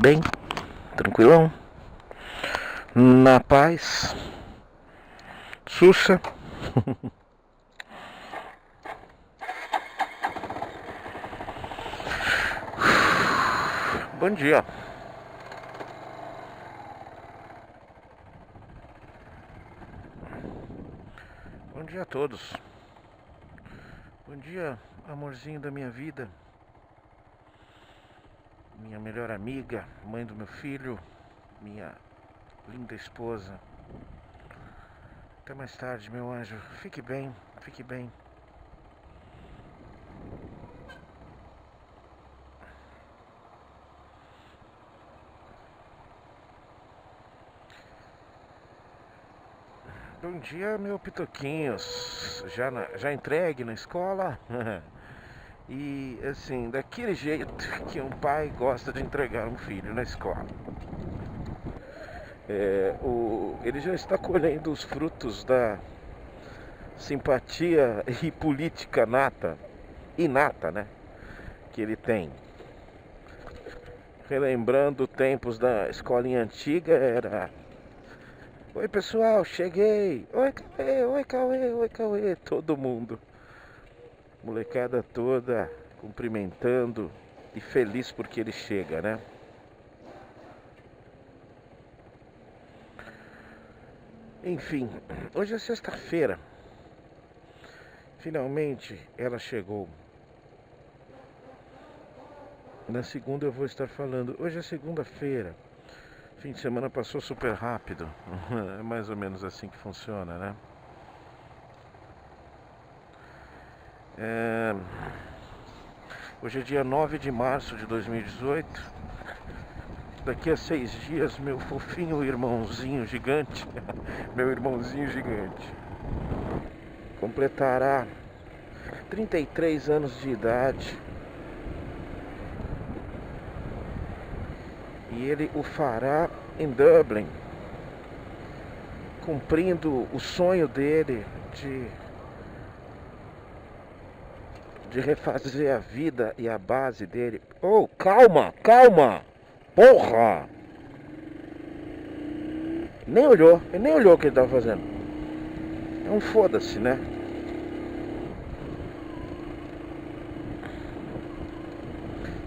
Bem, tranquilão, na paz, Xuxa. Bom dia. Bom dia a todos. Bom dia, amorzinho da minha vida. Minha melhor amiga, mãe do meu filho, minha linda esposa. Até mais tarde, meu anjo. Fique bem, fique bem. Bom dia, meu pitoquinhos. Já entregue na escola? E assim, daquele jeito que um pai gosta de entregar um filho na escola. Ele já está colhendo os frutos da simpatia e política inata, né? Que ele tem. Relembrando tempos da escolinha antiga, era: oi pessoal, cheguei! Oi Cauê, oi Cauê, oi Cauê! Todo mundo, molecada toda, cumprimentando e feliz porque ele chega, né? Enfim, hoje é sexta-feira. Finalmente ela chegou. Na segunda eu vou estar falando. Hoje é segunda-feira. Fim de semana passou super rápido. É mais ou menos assim que funciona, né? Hoje é dia 9 de março de 2018. Daqui a 6 dias, meu fofinho irmãozinho gigante, meu irmãozinho gigante, completará 33 anos de idade. E ele o fará em Dublin, cumprindo o sonho dele de refazer a vida e a base dele. Oh, calma, calma! Porra! Ele nem olhou o que ele estava fazendo. É um foda-se, né?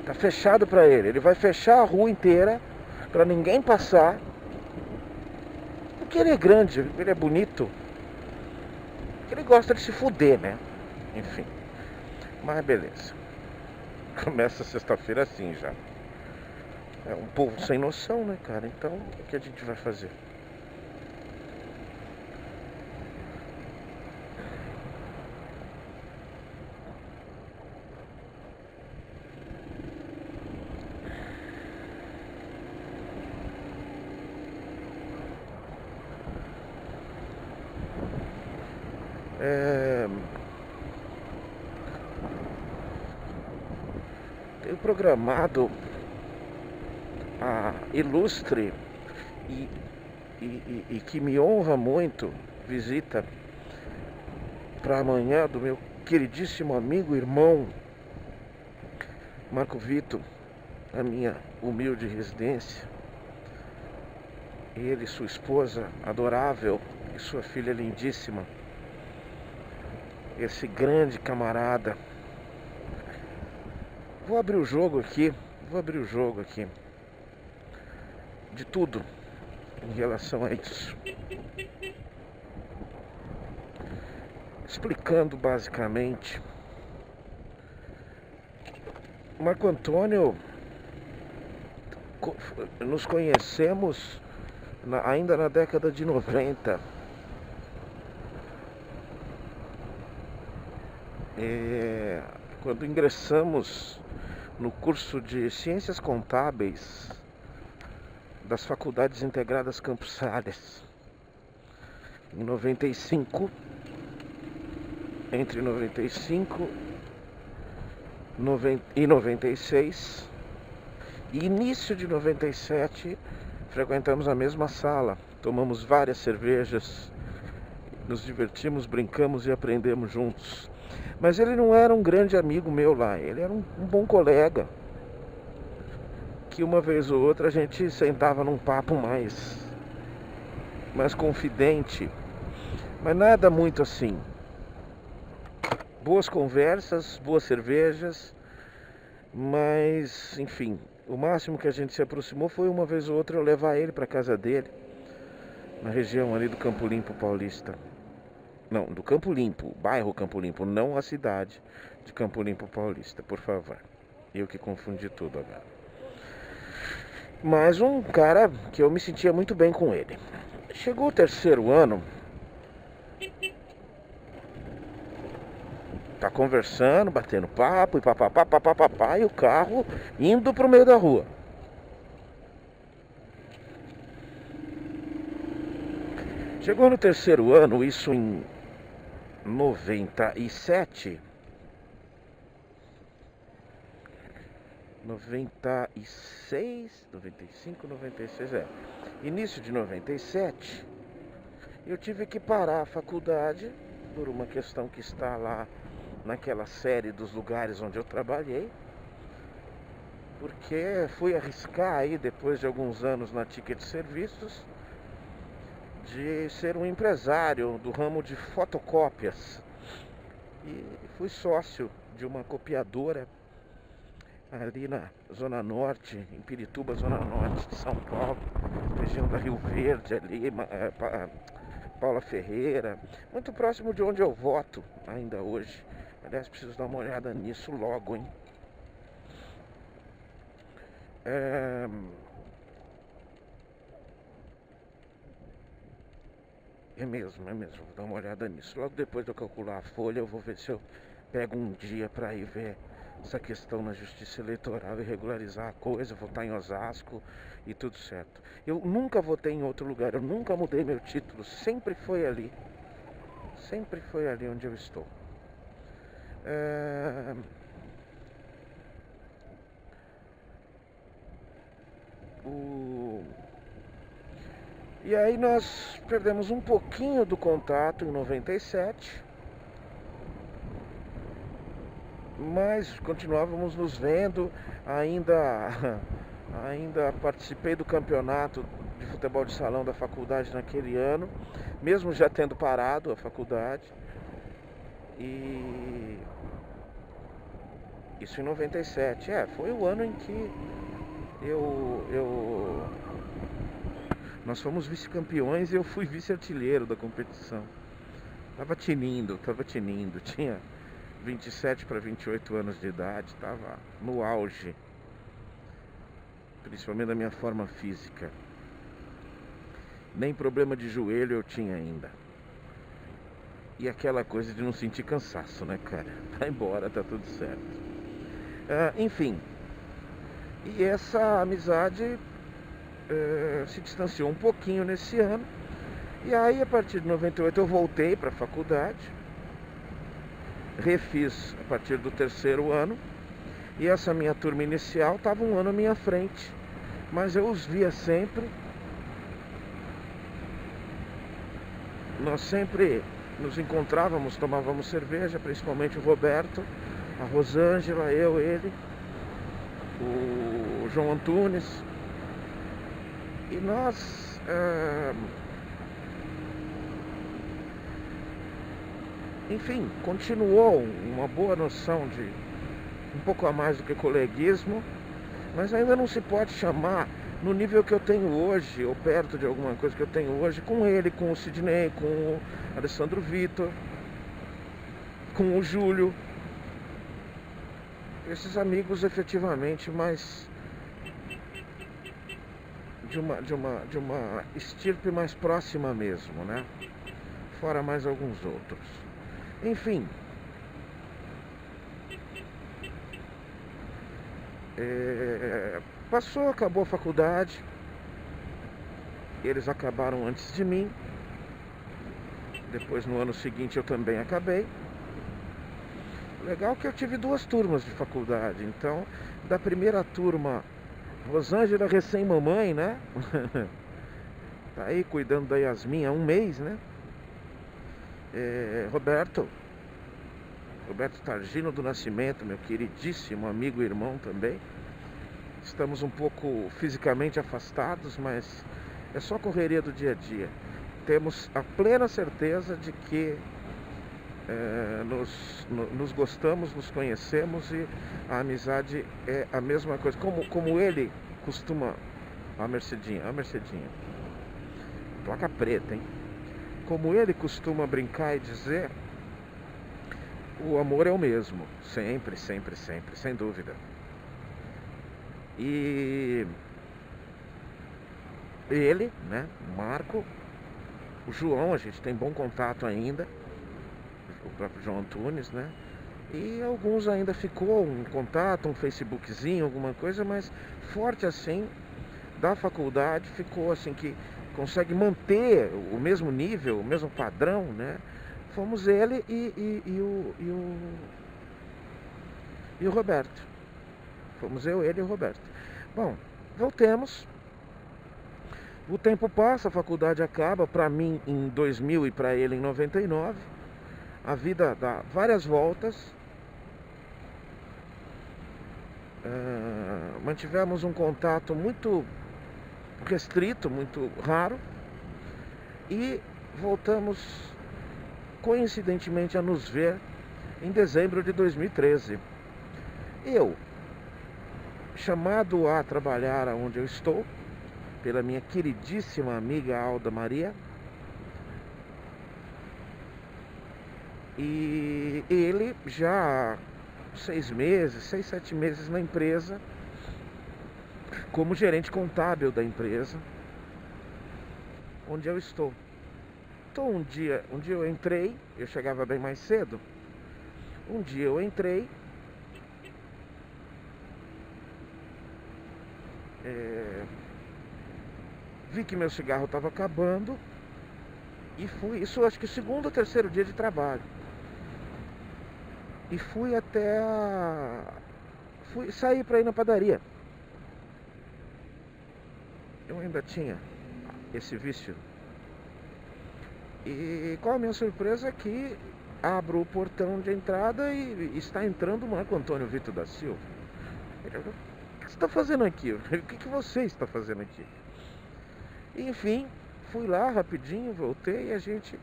Tá fechado pra ele. Ele vai fechar a rua inteira pra ninguém passar. Porque ele é grande, ele é bonito. Porque ele gosta de se fuder, né? Enfim. Mas beleza. Começa sexta-feira assim já. É um povo sem noção, né, cara? Então, o que a gente vai fazer? Tenho programado a ilustre e que me honra muito visita para amanhã do meu queridíssimo amigo, irmão Marco Vitor, a minha humilde residência. Ele, sua esposa adorável e sua filha lindíssima. Esse grande camarada. Vou abrir o jogo aqui. De tudo em relação a isso. Explicando basicamente. Marco Antônio, nos conhecemos ainda na década de 90. Quando ingressamos no curso de Ciências Contábeis das Faculdades Integradas Campos Sales, em 95, entre 95 e 96, e início de 97, frequentamos a mesma sala, tomamos várias cervejas, nos divertimos, brincamos e aprendemos juntos. Mas ele não era um grande amigo meu lá, ele era um bom colega. que uma vez ou outra a gente sentava num papo mais confidente, mas nada muito assim. Boas conversas, boas cervejas, mas enfim, o máximo que a gente se aproximou foi uma vez ou outra eu levar ele para casa dele, na região ali do Campo Limpo Paulista. Não, do Campo Limpo, bairro Campo Limpo, não a cidade de Campo Limpo Paulista, por favor. Eu que confundi tudo agora. Mas um cara que eu me sentia muito bem com ele. Chegou o terceiro ano, tá conversando, batendo papo e papapá, e o carro indo pro meio da rua. Chegou no terceiro ano, isso em 97, 96, 95, 96, início de 97, eu tive que parar a faculdade por uma questão que está lá naquela série dos lugares onde eu trabalhei, porque fui arriscar aí, depois de alguns anos na Ticket Serviços, de ser um empresário do ramo de fotocópias. E fui sócio de uma copiadora ali na Zona Norte, em Pirituba, Zona Norte de São Paulo, região da Rio Verde ali, Paula Ferreira, muito próximo de onde eu voto ainda hoje. Aliás, preciso dar uma olhada nisso logo, hein? É mesmo, vou dar uma olhada nisso. Logo depois de eu calcular a folha, eu vou ver se eu pego um dia para ir ver essa questão na Justiça Eleitoral e regularizar a coisa, votar em Osasco e tudo certo. Eu nunca votei em outro lugar, eu nunca mudei meu título, sempre foi ali onde eu estou. E aí nós perdemos um pouquinho do contato em 97, mas continuávamos nos vendo, ainda participei do campeonato de futebol de salão da faculdade naquele ano, mesmo já tendo parado a faculdade. E isso em 97, foi o ano em que nós fomos vice-campeões e eu fui vice-artilheiro da competição. Tava tinindo, tinha 27 para 28 anos de idade, tava no auge, principalmente da minha forma física. Nem problema de joelho eu tinha ainda. E aquela coisa de não sentir cansaço, né, cara? Vai embora, tá tudo certo. Enfim, e essa amizade se distanciou um pouquinho nesse ano. E aí, a partir de 98, eu voltei para a faculdade, refiz a partir do terceiro ano, e essa minha turma inicial estava um ano à minha frente, mas eu os via sempre. Nós sempre nos encontrávamos, tomávamos cerveja, principalmente o Roberto, a Rosângela, eu, ele, o João Antunes. E nós enfim, continuou uma boa noção de um pouco a mais do que coleguismo, mas ainda não se pode chamar no nível que eu tenho hoje, ou perto de alguma coisa que eu tenho hoje, com ele, com o Sidney, com o Alessandro Vitor, com o Júlio. Esses amigos efetivamente mais de uma estirpe mais próxima mesmo, né? Fora mais alguns outros. Enfim, acabou a faculdade, eles acabaram antes de mim, depois no ano seguinte eu também acabei. Legal que eu tive duas turmas de faculdade, então da primeira turma, Rosângela recém-mamãe, né? Tá aí cuidando da Yasmin há um mês, né? Roberto Targino do Nascimento, meu queridíssimo amigo e irmão também. Estamos um pouco fisicamente afastados, mas é só correria do dia a dia. Temos a plena certeza de que nos gostamos, nos conhecemos e a amizade é a mesma coisa. Como ele costuma... A Mercedinha, placa preta, hein? Como ele costuma brincar e dizer, o amor é o mesmo, sempre, sempre, sempre, sem dúvida. E ele, né, o Marco, o João, a gente tem bom contato ainda, o próprio João Antunes, né? E alguns ainda ficou um contato, um Facebookzinho, alguma coisa, mas forte assim, da faculdade, ficou assim que consegue manter o mesmo nível, o mesmo padrão, né? Fomos ele e o Roberto. Fomos eu, ele e o Roberto. Bom, voltemos. O tempo passa, a faculdade acaba, para mim em 2000 e para ele em 99. A vida dá várias voltas. Mantivemos um contato muito restrito, muito raro. E voltamos coincidentemente a nos ver em dezembro de 2013. Eu, chamado a trabalhar onde eu estou, pela minha queridíssima amiga Alda Maria, e ele já há 6 meses, 6, 7 meses na empresa, como gerente contábil da empresa onde eu estou. Então um dia eu entrei, eu chegava bem mais cedo. Um dia eu entrei, vi que meu cigarro estava acabando e fui, isso acho que o segundo ou terceiro dia de trabalho. E fui sair para ir na padaria. Eu ainda tinha esse vício. E qual a minha surpresa é que abro o portão de entrada e está entrando o Marco Antônio Vitor da Silva. O que você está fazendo aqui? O que você está fazendo aqui? Enfim, fui lá rapidinho, voltei e a gente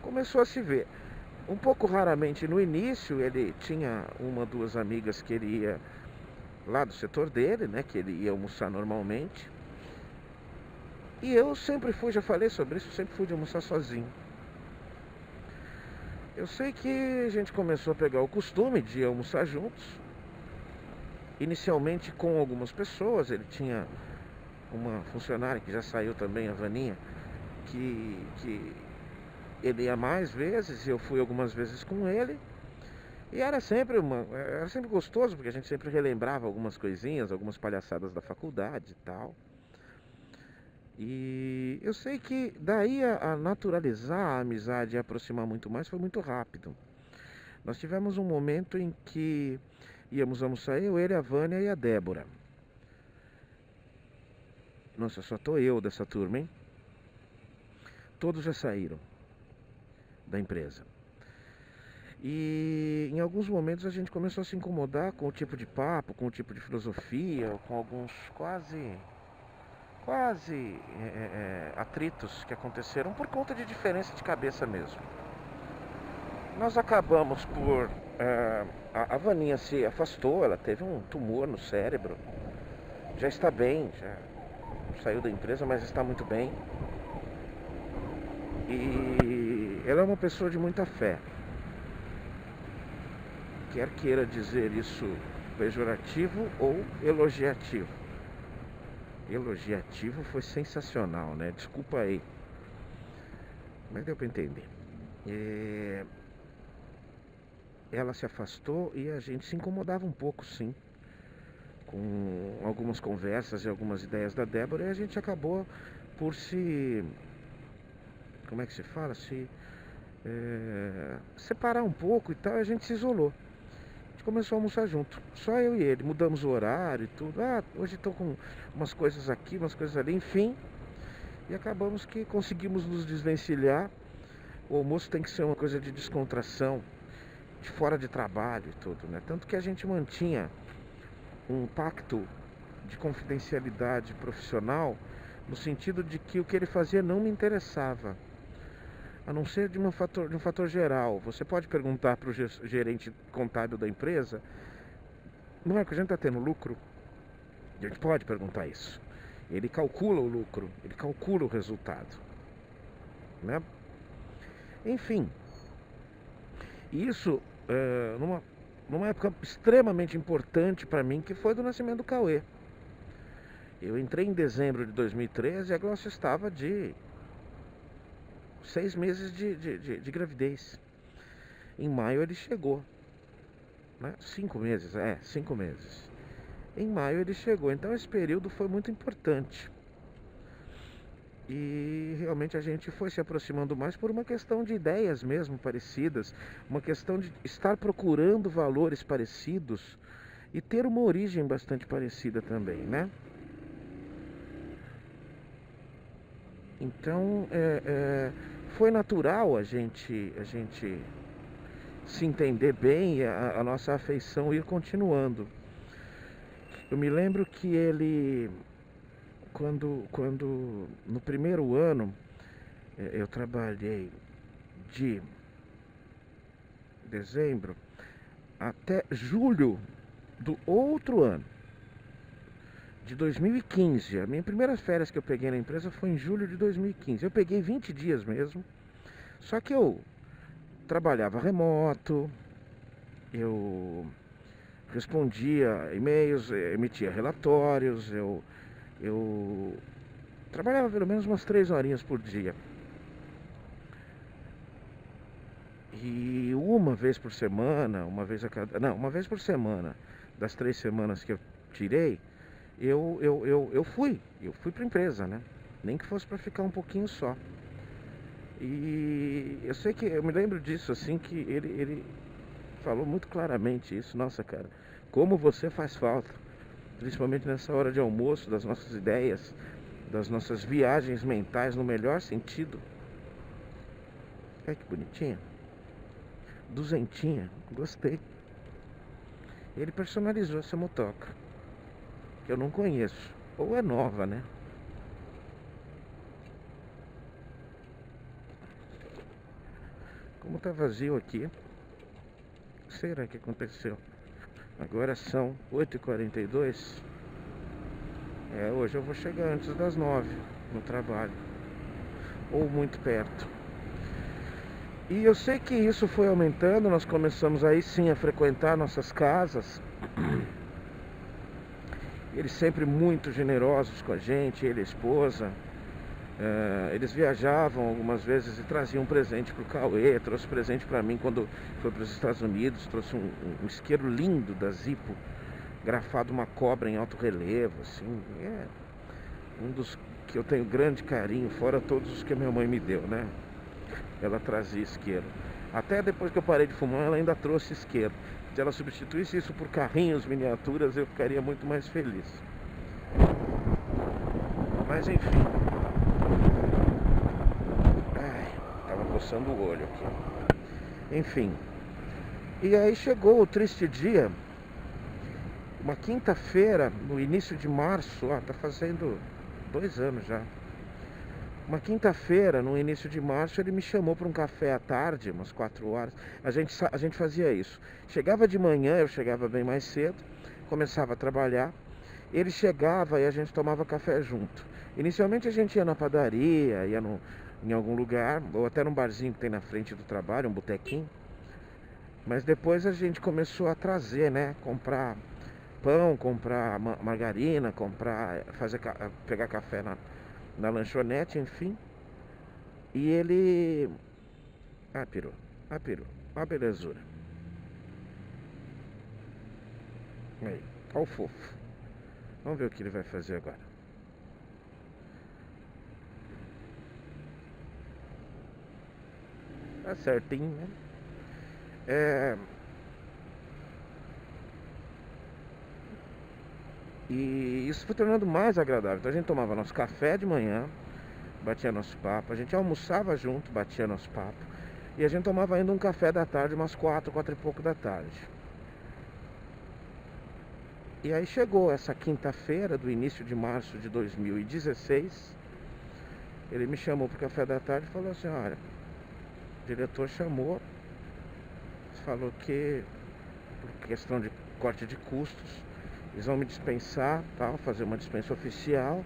começou a se ver. Um pouco raramente no início, ele tinha uma, 2 amigas que ele ia lá do setor dele, né? Que ele ia almoçar normalmente. E eu sempre fui, já falei sobre isso, sempre fui de almoçar sozinho. Eu sei que a gente começou a pegar o costume de almoçar juntos. Inicialmente com algumas pessoas, ele tinha uma funcionária que já saiu também, a Vaninha, que ele ia mais vezes, e eu fui algumas vezes com ele. E era sempre gostoso, porque a gente sempre relembrava algumas coisinhas, algumas palhaçadas da faculdade e tal. E eu sei que daí a naturalizar a amizade e aproximar muito mais foi muito rápido. Nós tivemos um momento em que íamos almoçar eu, ele, a Vânia e a Débora. Nossa, só tô eu dessa turma, hein? Todos já saíram da empresa. E em alguns momentos a gente começou a se incomodar com o tipo de papo, com o tipo de filosofia, com alguns quase atritos que aconteceram por conta de diferença de cabeça mesmo. Nós acabamos por... a Vaninha se afastou, ela teve um tumor no cérebro. Já está bem, já saiu da empresa, mas está muito bem. E ela é uma pessoa de muita fé. Quer queira dizer isso pejorativo ou elogiativo. Elogiativo foi sensacional, né? Desculpa aí, mas deu para entender. Ela se afastou e a gente se incomodava um pouco, sim, com algumas conversas e algumas ideias da Débora, e a gente acabou por se... Como é que se fala? Separar um pouco e tal, e a gente se isolou. A gente começou a almoçar junto, só eu e ele, mudamos o horário e tudo. Hoje estou com umas coisas aqui, umas coisas ali, enfim. E acabamos que conseguimos nos desvencilhar. O almoço tem que ser uma coisa de descontração, de fora de trabalho e tudo, né? Tanto que a gente mantinha um pacto de confidencialidade profissional, no sentido de que o que ele fazia não me interessava, a não ser de um fator geral. Você pode perguntar para o gerente contábil da empresa: Marco, a gente está tendo lucro? A gente pode perguntar isso. Ele calcula o lucro, ele calcula o resultado, né? Enfim, isso numa época extremamente importante para mim, que foi do nascimento do Cauê. Eu entrei em dezembro de 2013 e a Glócia estava de 6 meses de gravidez. Em maio ele chegou, né? 5 meses, 5 meses. Em maio ele chegou, então esse período foi muito importante. E realmente a gente foi se aproximando mais por uma questão de ideias mesmo parecidas, uma questão de estar procurando valores parecidos e ter uma origem bastante parecida também, né? Então foi natural a gente se entender bem e a nossa afeição ir continuando. Eu me lembro que ele, quando no primeiro ano, eu trabalhei de dezembro até julho do outro ano, de 2015. A minha primeira férias que eu peguei na empresa foi em julho de 2015. Eu peguei 20 dias mesmo, só que eu trabalhava remoto, eu respondia e-mails, emitia relatórios, eu trabalhava pelo menos umas 3 horinhas por dia. E uma vez por semana, uma vez por semana, das 3 semanas que eu tirei, eu fui para a empresa, né? Nem que fosse para ficar um pouquinho só. E eu sei que, eu me lembro disso, assim, que ele falou muito claramente isso. Nossa, cara, como você faz falta, principalmente nessa hora de almoço, das nossas ideias, das nossas viagens mentais no melhor sentido. Olha que bonitinha, duzentinha, gostei. Ele personalizou essa motoca, que eu não conheço, ou é nova, né? Como tá vazio aqui, o que será que aconteceu? Agora são 8h42. Hoje eu vou chegar antes das 9 no trabalho, ou muito perto. E eu sei que isso foi aumentando. Nós começamos aí sim a frequentar nossas casas. Eles sempre muito generosos com a gente, ele e a esposa. Eles viajavam algumas vezes e traziam um presente pro Cauê. Trouxe presente para mim quando foi para os Estados Unidos. Trouxe um isqueiro lindo da Zippo, grafado uma cobra em alto relevo, assim. É um dos que eu tenho grande carinho, fora todos os que a minha mãe me deu, né? Ela trazia isqueiro. Até depois que eu parei de fumar, ela ainda trouxe isqueiro. Se ela substituísse isso por carrinhos, miniaturas, eu ficaria muito mais feliz. Mas enfim. Tava coçando o olho aqui. Enfim. E aí chegou o triste dia. Uma quinta-feira, no início de março, tá fazendo 2 anos já. Uma quinta-feira, no início de março, ele me chamou para um café à tarde, umas 4 horas. A gente fazia isso. Chegava de manhã, eu chegava bem mais cedo, começava a trabalhar. Ele chegava e a gente tomava café junto. Inicialmente a gente ia na padaria, ia em algum lugar, ou até num barzinho que tem na frente do trabalho, um botequinho. Mas depois a gente começou a trazer, né? Comprar pão, comprar margarina, pegar café na lanchonete, enfim. E ele... pirou, a belezura. Aí, olha o fofo. Vamos ver o que ele vai fazer agora. Tá certinho, né? E isso foi tornando mais agradável. Então a gente tomava nosso café de manhã, batia nosso papo. A gente almoçava junto, batia nosso papo. E a gente tomava ainda um café da tarde, umas 4 e pouco da tarde. E aí chegou essa quinta-feira do início de março de 2016, ele me chamou para o café da tarde e falou assim, olha, o diretor chamou, falou que por questão de corte de custos, eles vão me dispensar, tal, fazer uma dispensa oficial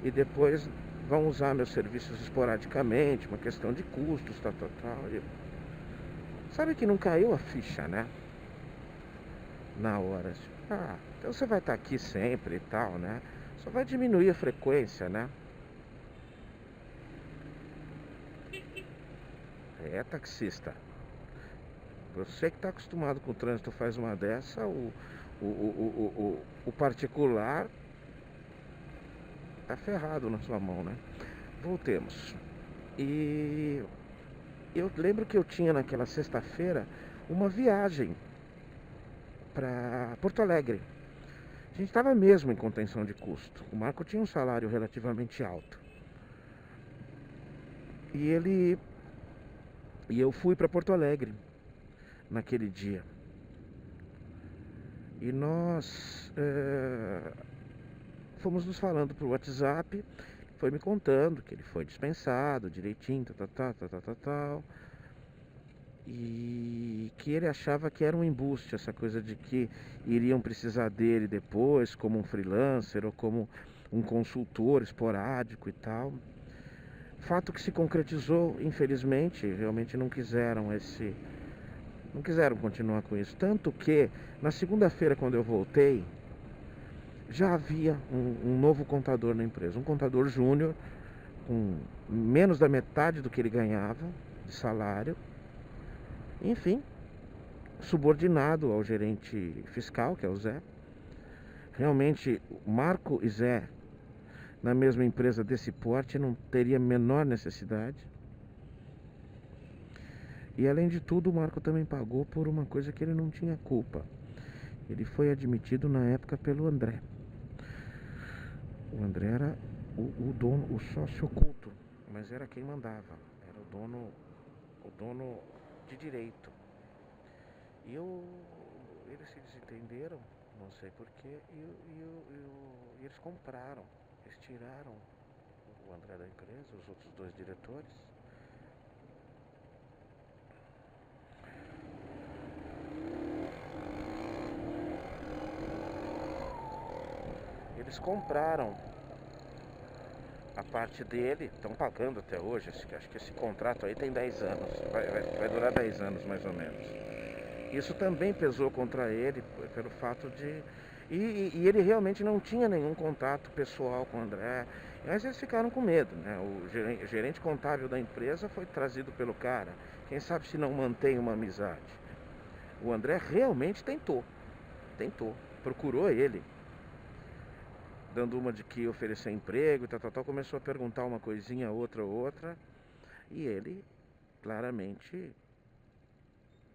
e depois vão usar meus serviços esporadicamente, uma questão de custos, tal. E sabe que não caiu a ficha, né? Na hora, assim, então você vai estar aqui sempre e tal, né? Só vai diminuir a frequência, né? Taxista. Você que está acostumado com o trânsito faz uma dessa, o particular tá ferrado na sua mão, né? Voltemos. E eu lembro que eu tinha naquela sexta-feira uma viagem para Porto Alegre. A gente estava mesmo em contenção de custo. O Marco tinha um salário relativamente alto. E eu fui para Porto Alegre naquele dia. E nós fomos nos falando por WhatsApp, foi me contando que ele foi dispensado direitinho, tal. E que ele achava que era um embuste, essa coisa de que iriam precisar dele depois como um freelancer ou como um consultor esporádico e tal. Fato que se concretizou, infelizmente, realmente não quiseram continuar com isso. Tanto que na segunda-feira, quando eu voltei, já havia um novo contador na empresa, um contador júnior com menos da metade do que ele ganhava de salário. Enfim, subordinado ao gerente fiscal, que é o Zé. Realmente, Marco e Zé, na mesma empresa desse porte, não teria a menor necessidade. E além de tudo, o Marco também pagou por uma coisa que ele não tinha culpa. Ele foi admitido na época pelo André. O André era o dono, o sócio oculto, mas era quem mandava. Era o dono de direito. E eles se desentenderam, não sei porquê, e eles compraram. Eles tiraram o André da empresa, os outros dois diretores. Eles compraram a parte dele, estão pagando até hoje. Acho que esse contrato aí tem 10 anos, vai durar 10 anos mais ou menos. Isso também pesou contra ele pelo fato de... E ele realmente não tinha nenhum contato pessoal com o André, mas eles ficaram com medo, né? O gerente contábil da empresa foi trazido pelo cara, quem sabe se não mantém uma amizade. O André realmente tentou, procurou ele, dando uma de que oferecer emprego e tal, começou a perguntar uma coisinha, outra, e ele claramente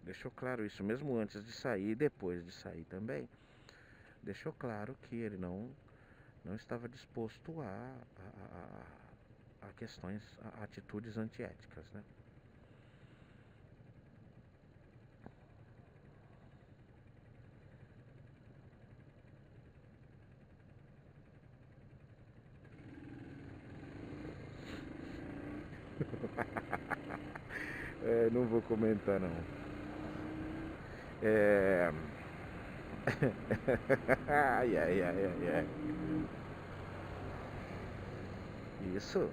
deixou claro isso, mesmo antes de sair e depois de sair também, deixou claro que ele não estava disposto a questões, a atitudes antiéticas, né? Não vou comentar não. Ai. Isso.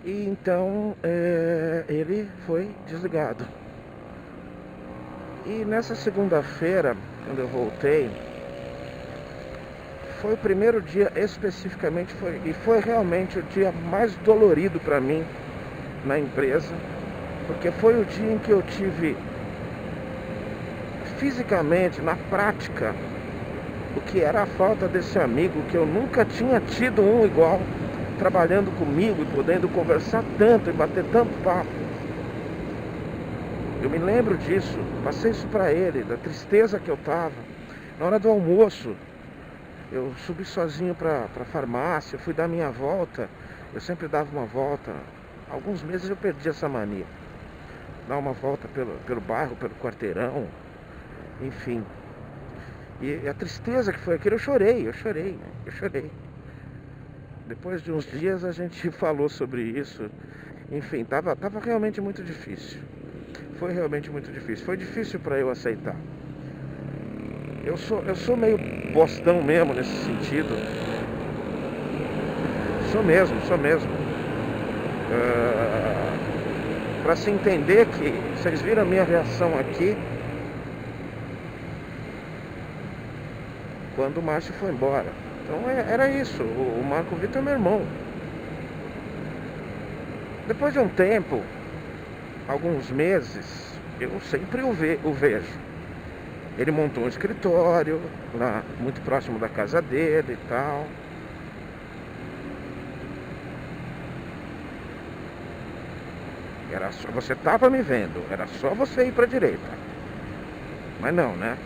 E então ele foi desligado. E nessa segunda-feira, quando eu voltei, foi o primeiro dia especificamente, foi realmente o dia mais dolorido para mim na empresa, porque foi o dia em que eu tive fisicamente, na prática, o que era a falta desse amigo, que eu nunca tinha tido um igual, trabalhando comigo, podendo conversar tanto e bater tanto papo. Eu me lembro disso, passei isso pra ele, da tristeza que eu tava. Na hora do almoço, eu subi sozinho pra farmácia, fui dar minha volta. Eu sempre dava uma volta. Alguns meses eu perdi essa mania. Dar uma volta pelo bairro, pelo quarteirão, enfim. E a tristeza que foi aquilo, eu chorei. Depois de uns dias a gente falou sobre isso. Enfim, tava realmente muito difícil. Foi realmente muito difícil. Foi difícil para eu aceitar. Eu sou meio bostão mesmo nesse sentido. Sou mesmo. Para se entender que vocês viram a minha reação aqui quando o Márcio foi embora. Então era isso. O Marco Vitor é meu irmão. Depois de um tempo, alguns meses, eu sempre o vejo. Ele montou um escritório lá, muito próximo da casa dele e tal. Era só, você tava me vendo, era só você ir pra direita. Mas não, né?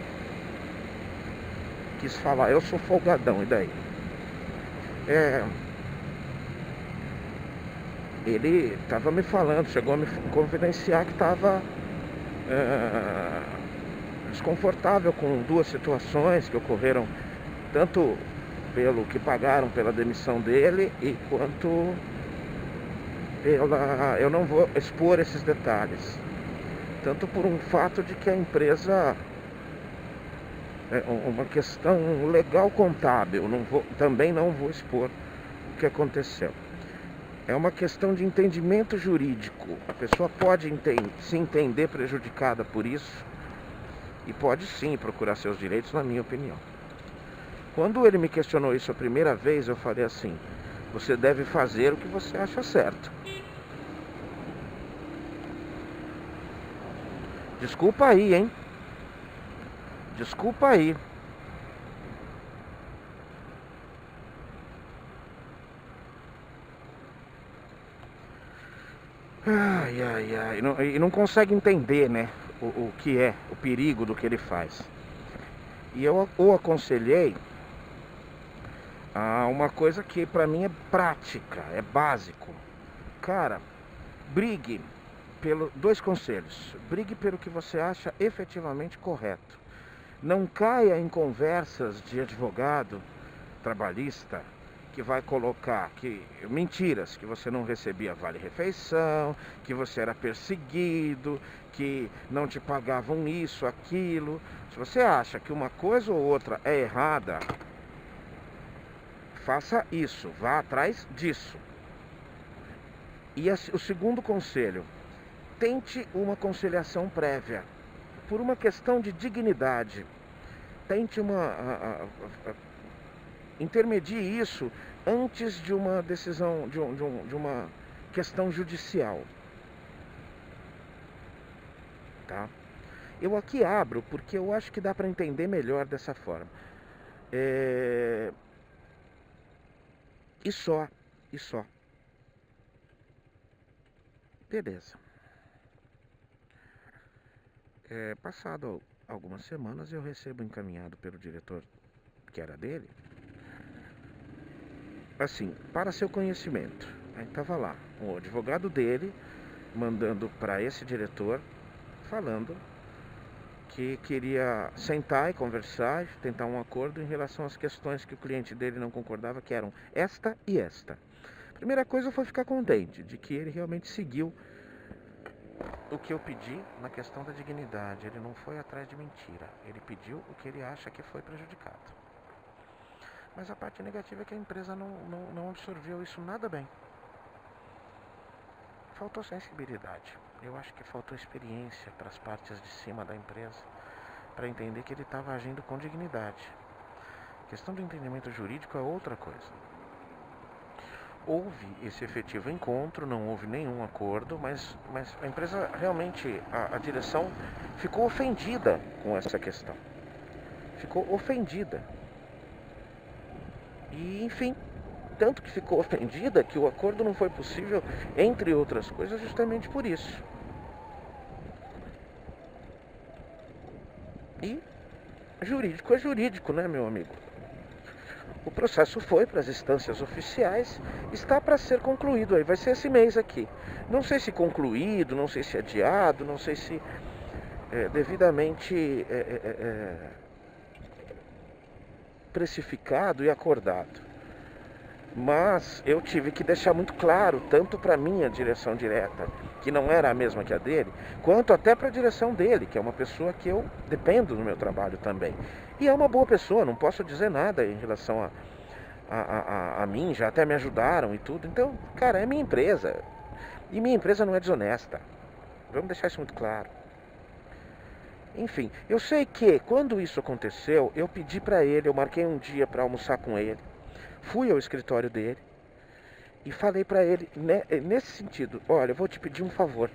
Quis falar, eu sou folgadão, e daí? Ele tava me falando, chegou a me confidenciar que tava desconfortável com duas situações que ocorreram, tanto pelo que pagaram pela demissão dele e quanto pela... Eu não vou expor esses detalhes. Tanto por um fato de que a empresa é uma questão legal contábil, também não vou expor o que aconteceu. É uma questão de entendimento jurídico. A pessoa pode se entender prejudicada por isso e pode sim procurar seus direitos, na minha opinião. Quando ele me questionou isso a primeira vez, eu falei assim: você deve fazer o que você acha certo. Desculpa aí, hein? Desculpa aí. Ai. E não consegue entender, né? O que é, o perigo do que ele faz. E eu o aconselhei a uma coisa que pra mim é prática, é básico. Cara, brigue dois conselhos. Brigue pelo que você acha efetivamente correto. Não caia em conversas de advogado trabalhista que vai colocar mentiras, que você não recebia vale-refeição, que você era perseguido, que não te pagavam isso, aquilo. Se você acha que uma coisa ou outra é errada, faça isso, vá atrás disso. E o segundo conselho: tente uma conciliação prévia, por uma questão de dignidade. Tente intermedie isso antes de uma decisão, de uma questão judicial. Tá? Eu aqui abro porque eu acho que dá para entender melhor dessa forma. E só. Beleza. Passado algumas semanas, eu recebo encaminhado pelo diretor, que era dele, assim, para seu conhecimento. Aí tava lá o advogado dele mandando para esse diretor, falando que queria sentar e conversar e tentar um acordo em relação às questões que o cliente dele não concordava, que eram esta e esta. Primeira coisa foi ficar contente de que ele realmente seguiu o que eu pedi na questão da dignidade. Ele não foi atrás de mentira. Ele pediu o que ele acha que foi prejudicado. Mas a parte negativa é que a empresa não absorveu isso nada bem. Faltou sensibilidade. Eu acho que faltou experiência para as partes de cima da empresa, para entender que ele estava agindo com dignidade. A questão do entendimento jurídico é outra coisa. Houve esse efetivo encontro, não houve nenhum acordo, mas a empresa realmente, a direção ficou ofendida com essa questão. Ficou ofendida. E enfim, tanto que ficou ofendida que o acordo não foi possível, entre outras coisas, justamente por isso. E jurídico é jurídico, né, meu amigo? O processo foi para as instâncias oficiais, está para ser concluído aí, vai ser esse mês aqui. Não sei se concluído, não sei se adiado, não sei se devidamente precificado e acordado. Mas eu tive que deixar muito claro, tanto para a minha direção direta, que não era a mesma que a dele, quanto até para a direção dele, que é uma pessoa que eu dependo no meu trabalho também. E é uma boa pessoa, não posso dizer nada em relação a mim, já até me ajudaram e tudo. Então, cara, é minha empresa. E minha empresa não é desonesta. Vamos deixar isso muito claro. Enfim, eu sei que quando isso aconteceu, eu pedi para ele, eu marquei um dia para almoçar com ele. Fui ao escritório dele e falei para ele, né, nesse sentido: olha, eu vou te pedir um favor.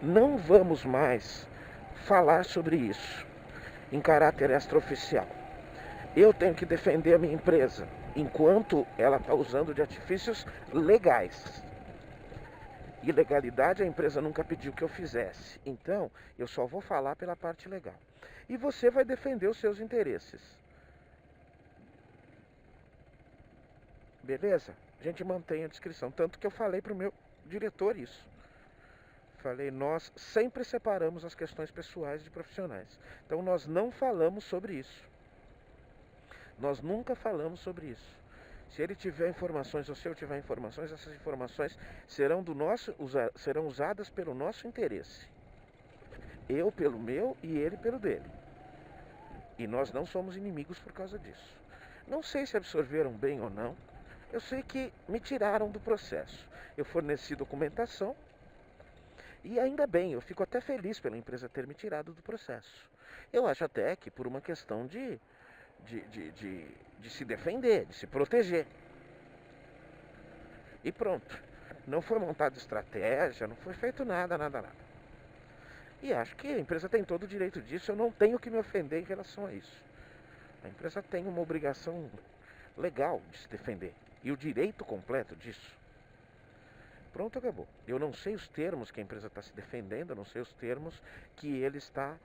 Não vamos mais falar sobre isso em caráter extraoficial. Eu tenho que defender a minha empresa enquanto ela está usando de artifícios legais. Ilegalidade a empresa nunca pediu que eu fizesse. Então, eu só vou falar pela parte legal. E você vai defender os seus interesses. Beleza? A gente mantém a descrição. Tanto que eu falei para o meu diretor isso. Falei, nós sempre separamos as questões pessoais de profissionais. Então, nós não falamos sobre isso. Nós nunca falamos sobre isso. Se ele tiver informações ou se eu tiver informações, essas informações serão usadas pelo nosso interesse. Eu pelo meu e ele pelo dele. E nós não somos inimigos por causa disso. Não sei se absorveram bem ou não. Eu sei que me tiraram do processo. Eu forneci documentação e ainda bem, eu fico até feliz pela empresa ter me tirado do processo. Eu acho até que por uma questão de se defender, de se proteger. E pronto. Não foi montada estratégia, não foi feito nada. E acho que a empresa tem todo o direito disso, eu não tenho que me ofender em relação a isso. A empresa tem uma obrigação legal de se defender e o direito completo disso. Pronto, acabou. Eu não sei os termos que a empresa está se defendendo, eu não sei os termos que ele está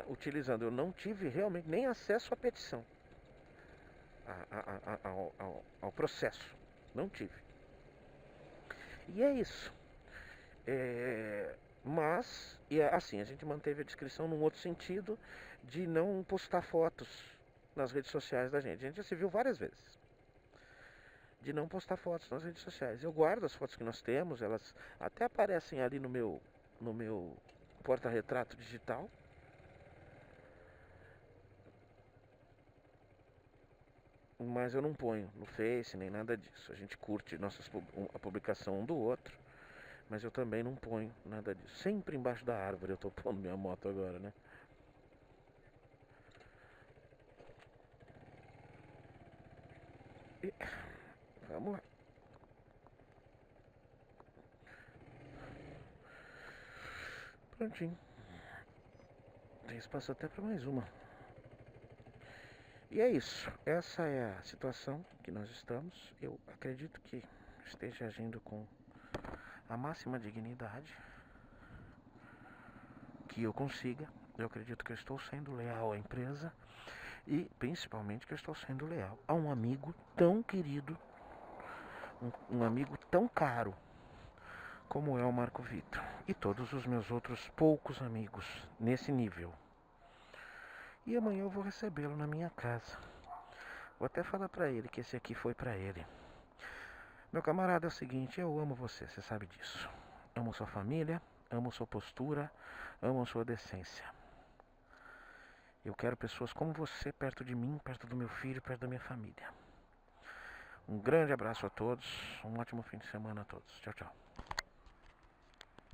utilizando. Eu não tive realmente nem acesso à petição, ao processo. Não tive. E é isso. Mas, assim, a gente manteve a descrição num outro sentido de não postar fotos nas redes sociais da gente. A gente já se viu várias vezes. De não postar fotos nas redes sociais. Eu guardo as fotos que nós temos, elas até aparecem ali no meu porta-retrato digital. Mas eu não ponho no Face nem nada disso. A gente curte a publicação um do outro, mas eu também não ponho nada disso. Sempre embaixo da árvore eu tô pondo minha moto agora, né? E, vamos lá. Prontinho. Tem espaço até para mais uma. E é isso. Essa é a situação que nós estamos. Eu acredito que esteja agindo com a máxima dignidade que eu consiga. Eu acredito que eu estou sendo leal à empresa e principalmente que eu estou sendo leal a um amigo tão querido, um amigo tão caro como é o Marco Vitor e todos os meus outros poucos amigos nesse nível. E amanhã eu vou recebê-lo na minha casa. Vou até falar pra ele que esse aqui foi pra ele. Meu camarada, é o seguinte, eu amo você sabe disso. Amo sua família, amo sua postura, amo sua decência. Eu quero pessoas como você perto de mim, perto do meu filho, perto da minha família. Um grande abraço a todos, um ótimo fim de semana a todos. Tchau, tchau.